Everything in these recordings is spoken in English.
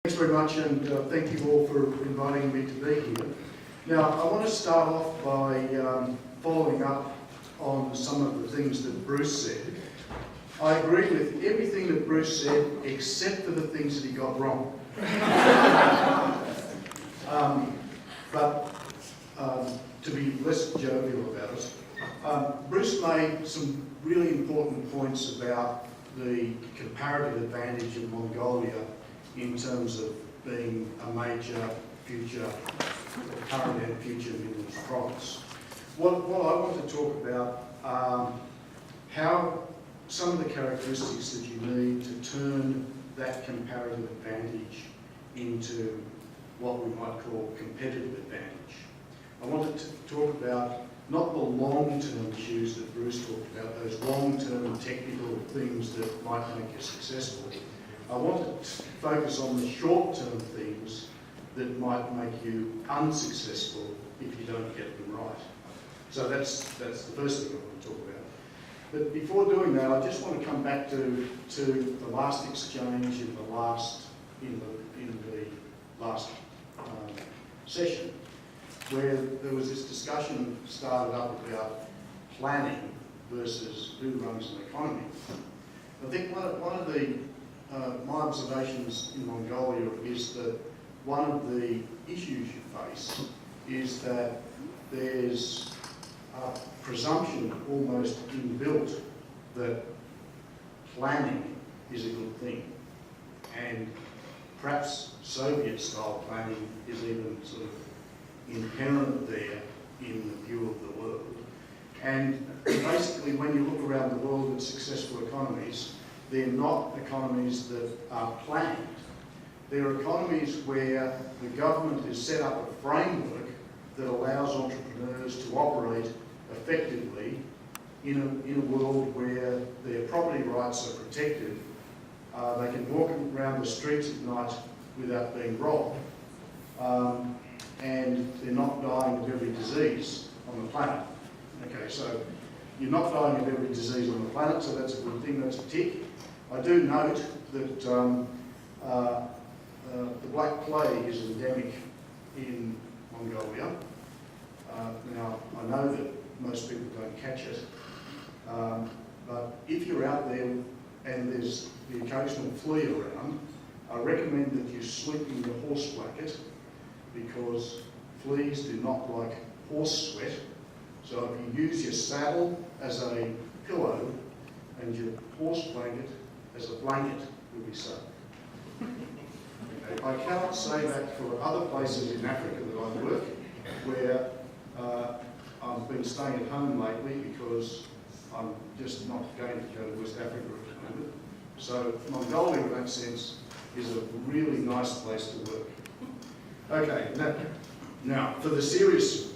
Thanks very much, and thank you all for inviting me to be here. Now, I want to start off by following up on some of the things that Bruce said. I agree with everything that Bruce said, except for the things that he got wrong. But to be less jovial about it, Bruce made some really important points about the comparative advantage of Mongolia in terms of being a major future, current and future Middle East province. What I want to talk about are how some of the characteristics that you need to turn that comparative advantage into what we might call competitive advantage. I wanted to talk about not the long-term issues that Bruce talked about, those long-term technical things that might make you successful. I want to focus on the short-term things that might make you unsuccessful if you don't get them right. So that's the first thing I want to talk about. But before doing that, I just want to come back to the last exchange in the last session, where there was this discussion started up about planning versus who runs an economy. I think one of the my observations in Mongolia is that one of the issues you face is that there's a presumption almost inbuilt that planning is a good thing, and perhaps Soviet-style planning is even sort of inherent there in the view of the world. And basically, when you look around the world at successful economies, they're not economies that are planned. They're economies where the government has set up a framework that allows entrepreneurs to operate effectively in a world where their property rights are protected. They can walk around the streets at night without being robbed, and they're not dying of every disease on the planet. Okay, so you're not dying of every disease on the planet, so that's a good thing, that's a tick. I do note that the Black Plague is endemic in Mongolia. Now, I know that most people don't catch it, but if you're out there and there's the occasional flea around, I recommend that you sleep in your horse blanket, because fleas do not like horse sweat. So if you use your saddle as a pillow and your horse blanket as a blanket, you'll be safe. Okay. I cannot say that for other places in Africa that I work, where I've been staying at home lately because I'm just not going to go to West Africa at the moment. So Mongolia, in that sense, is a really nice place to work. Okay, now for the serious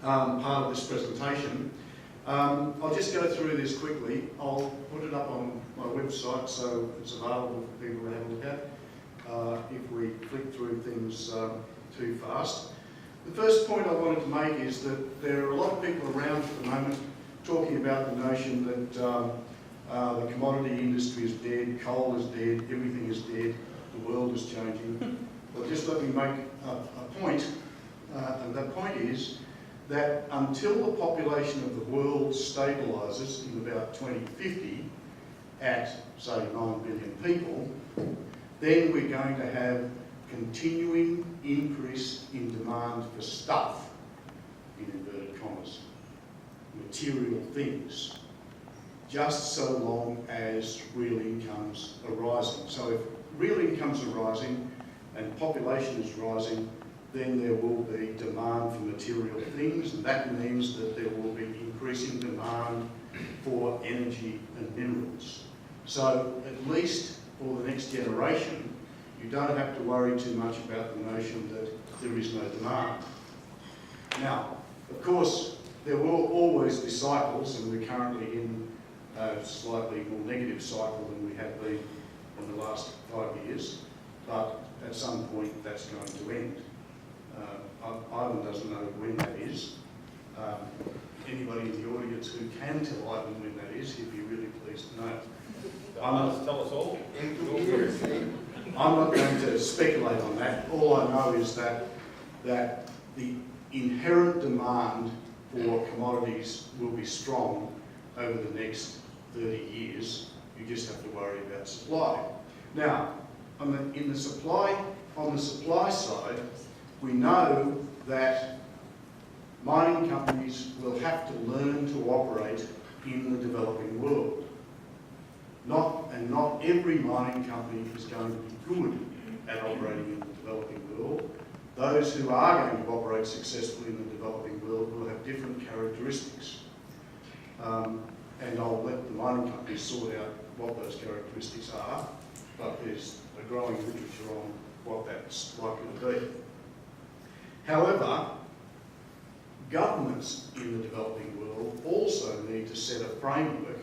part of this presentation, I'll just go through this quickly. I'll put it up on my website so it's available for people to have a look at if we flick through things too fast. The first point I wanted to make is that there are a lot of people around at the moment talking about the notion that the commodity industry is dead, coal is dead, everything is dead, the world is changing. Well, just let me make a point, and that point is that until the population of the world stabilises in about 2050 at, say, 9 billion people, then we're going to have continuing increase in demand for stuff, in inverted commas, material things, just so long as real incomes are rising. So if real incomes are rising and population is rising, then there will be demand for material things, and that means that there will be increasing demand for energy and minerals. So at least for the next generation, you don't have to worry too much about the notion that there is no demand. Now, of course, there will always be cycles, and we're currently in a slightly more negative cycle than we have been in the last 5 years, but at some point that's going to end. Ivan doesn't know when that is. Anybody in the audience who can tell Ivan when that is, he'd be really pleased to know. Tell us all. I'm not going to speculate speculate on that. All I know is that the inherent demand for commodities will be strong over the next 30 years. You just have to worry about supply. Now, on the supply side, we know that mining companies will have to learn to operate in the developing world. Not every mining company is going to be good at operating in the developing world. Those who are going to operate successfully in the developing world will have different characteristics. And I'll let the mining companies sort out what those characteristics are, but there's a growing literature on what that's likely to be. However, governments in the developing world also need to set a framework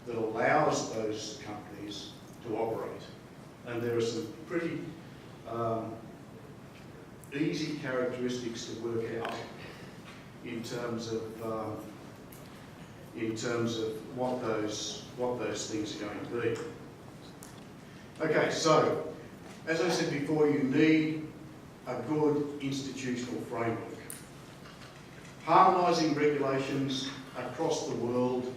that allows those companies to operate. And there are some pretty easy characteristics to work out in terms of what those things are going to be. Okay, so as I said before, you need a good institutional framework. Harmonising regulations across the world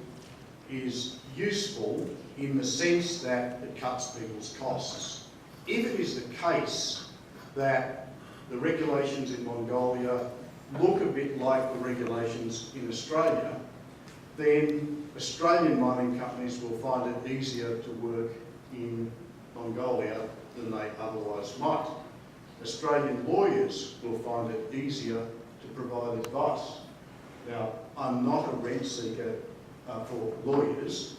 is useful in the sense that it cuts people's costs. If it is the case that the regulations in Mongolia look a bit like the regulations in Australia, then Australian mining companies will find it easier to work in Mongolia than they otherwise might. Australian lawyers will find it easier to provide advice. Now, I'm not a rent seeker for lawyers.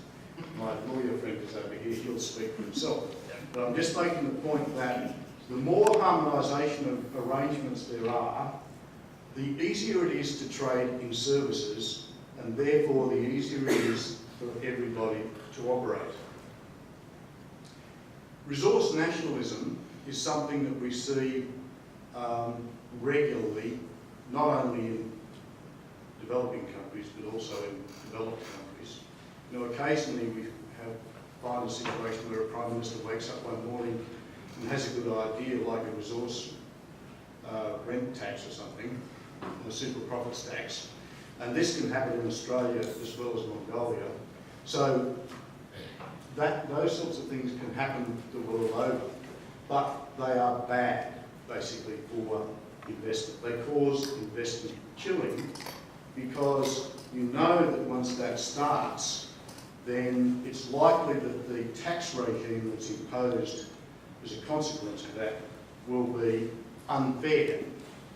My lawyer friend is over here, he'll speak for himself. But I'm just making the point that the more harmonisation of arrangements there are, the easier it is to trade in services, and therefore the easier it is for everybody to operate. Resource nationalism is something that we see regularly, not only in developing countries, but also in developed countries. You know, occasionally we find a situation where a Prime Minister wakes up one morning and has a good idea, like a resource rent tax or something, a super profits tax. And this can happen in Australia as well as Mongolia. So those sorts of things can happen the world over, but they are bad, basically, for investment. They cause investment chilling because you know that once that starts, then it's likely that the tax regime that's imposed as a consequence of that will be unfair.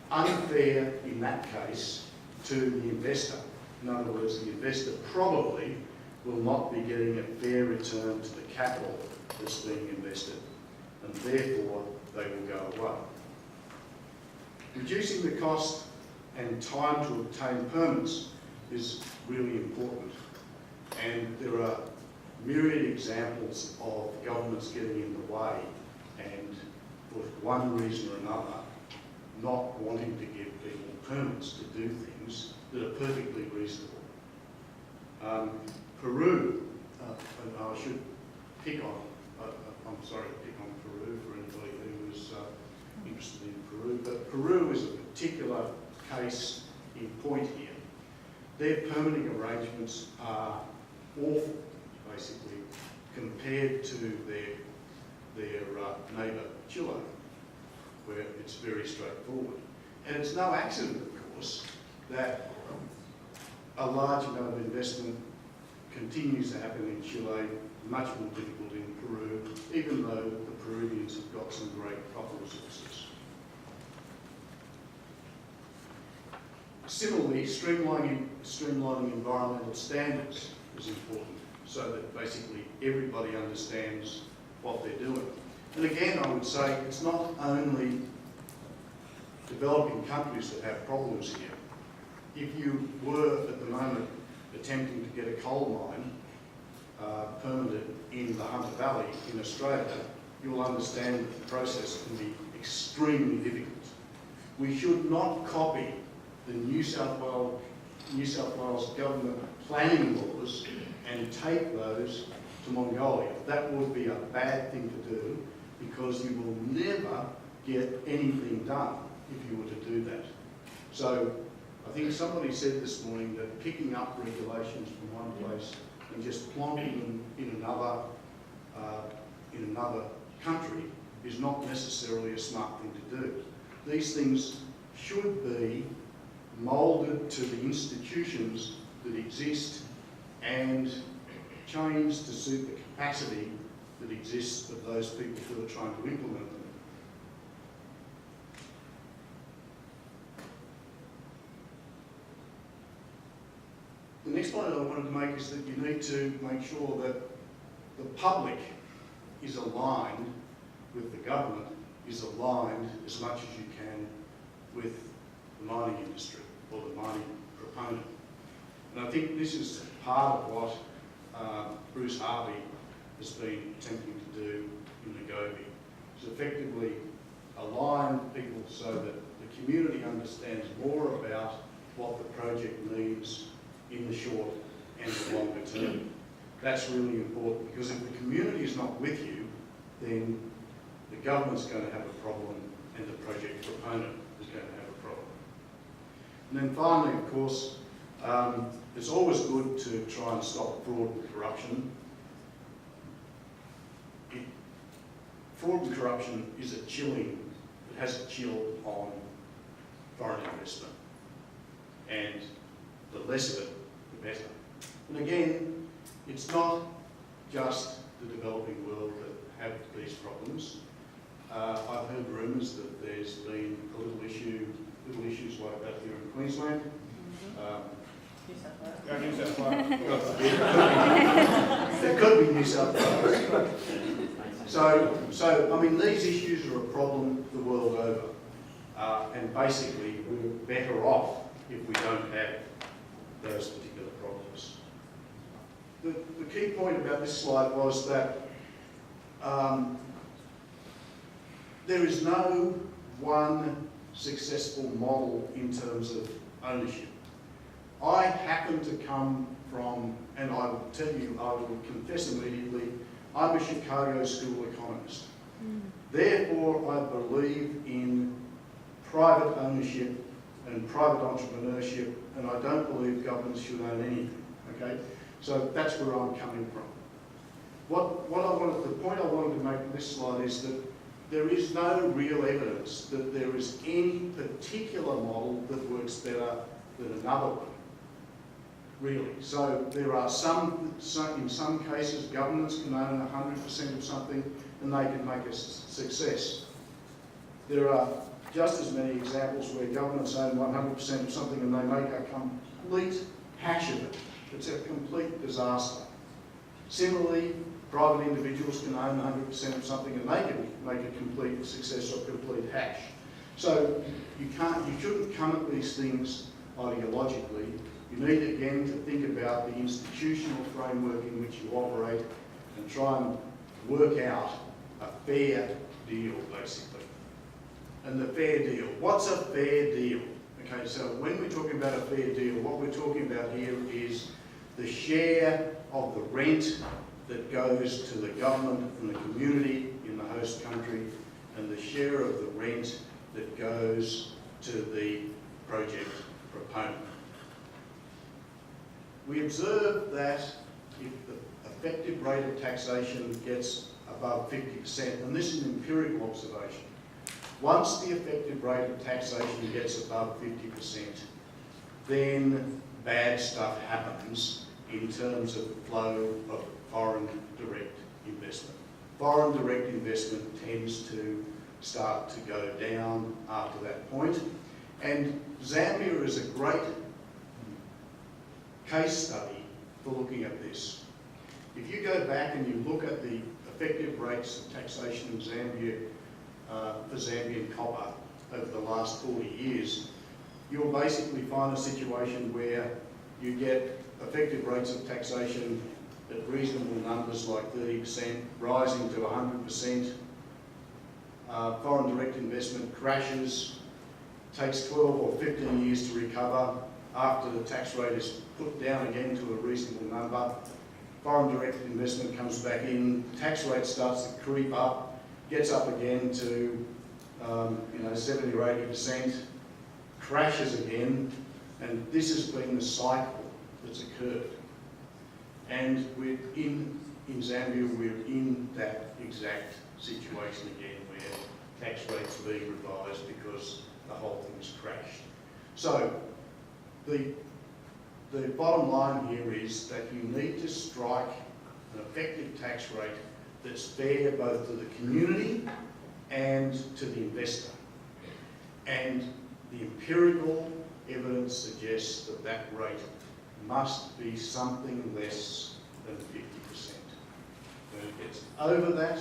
Unfair in that case to the investor. In other words, the investor probably will not be getting a fair return to the capital that's being invested, and therefore they will go away. Reducing the cost and time to obtain permits is really important, and there are myriad examples of governments getting in the way and, for one reason or another, not wanting to give people permits to do things that are perfectly reasonable. Peru, I should pick on, I'm sorry to pick on Peru for anybody who is interested in Peru, but Peru is a particular case in point here. Their permitting arrangements are awful, basically, compared to their neighbour Chile, where it's very straightforward. And it's no accident, of course, that a large amount of investment continues to happen in Chile, much more difficult in Peru, even though the Peruvians have got some great copper resources. Similarly, streamlining environmental standards is important, so that basically everybody understands what they're doing. And again, I would say it's not only developing countries that have problems here. If you were at the moment attempting to get a coal mine permitted in the Hunter Valley in Australia, you'll understand that the process can be extremely difficult. We should not copy the New South Wales government planning laws and take those to Mongolia. That would be a bad thing to do, because you will never get anything done if you were to do that. So I think somebody said this morning that picking up regulations from one place and just plonking them in another country is not necessarily a smart thing to do. These things should be moulded to the institutions that exist and changed to suit the capacity that exists of those people who are trying to implement them. The next point that I wanted to make is that you need to make sure that the public is aligned with the government, is aligned as much as you can with the mining industry or the mining proponent. And I think this is part of what Bruce Harvey has been attempting to do in the Gobi, is effectively align people so that the community understands more about what the project needs in the short and the longer term. That's really important, because if the community is not with you, then the government's going to have a problem and the project proponent is going to have a problem. And then finally, of course, it's always good to try and stop fraud and corruption. Fraud and corruption is a chilling, it has a chill on foreign investment. And the less of it, the better. And again, it's not just the developing world that have these problems. I've heard rumours that there's been little issues like that here in Queensland. New South Wales. There could be New South Wales. So I mean, these issues are a problem the world over, and basically we're better off if we don't have those particular problems. The key point about this slide was that there is no one successful model in terms of ownership. I happen to come from, and I will tell you, I will confess immediately, I'm a Chicago school economist. Therefore, I believe in private ownership and private entrepreneurship, and I don't believe governments should own anything, okay? So that's where I'm coming from. The point I wanted to make in this slide is that there is no real evidence that there is any particular model that works better than another one, really. So there are in some cases, governments can own 100% of something and they can make a success. There are just as many examples where governments own 100% of something and they make a complete hash of it. It's a complete disaster. Similarly, private individuals can own 100% of something and they can make a complete success or complete hash. So you shouldn't come at these things ideologically. You need again to think about the institutional framework in which you operate and try and work out a fair deal, basically. And the fair deal. What's a fair deal? Okay, so when we're talking about a fair deal, what we're talking about here is the share of the rent that goes to the government and the community in the host country, and the share of the rent that goes to the project proponent. We observe that if the effective rate of taxation gets above 50%, and this is an empirical observation, once the effective rate of taxation gets above 50%, then bad stuff happens in terms of the flow of foreign direct investment. Foreign direct investment tends to start to go down after that point. And Zambia is a great case study for looking at this. If you go back and you look at the effective rates of taxation in Zambia for Zambian copper over the last 40 years, you'll basically find a situation where you get effective rates of taxation at reasonable numbers like 30%, rising to 100%. Foreign direct investment crashes, takes 12 or 15 years to recover. After the tax rate is put down again to a reasonable number, foreign direct investment comes back in, tax rate starts to creep up, gets up again to 70 or 80%, crashes again, and this has been the cycle that's occurred. And in Zambia, we're in that exact situation again, where tax rates are being revised because the whole thing's crashed. So the bottom line here is that you need to strike an effective tax rate that's fair both to the community and to the investor. And the empirical evidence suggests that that rate must be something less than 50%. When it gets over that,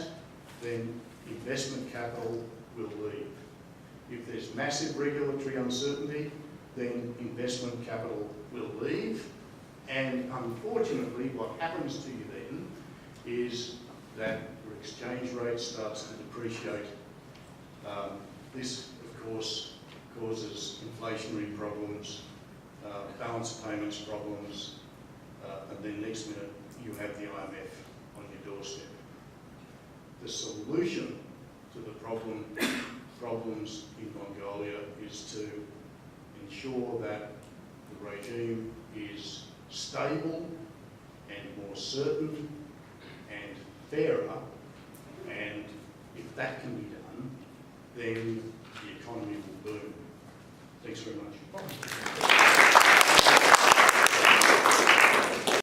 then investment capital will leave. If there's massive regulatory uncertainty, then investment capital will leave. And unfortunately, what happens to you then is that your exchange rate starts to depreciate. This, of course, causes inflationary problems, balance payments problems, and then next minute you have the IMF on your doorstep. The solution to the problems in Mongolia is to ensure that the regime is stable and more certain and fairer, and if that can be done, then the economy will boom. Thanks very much.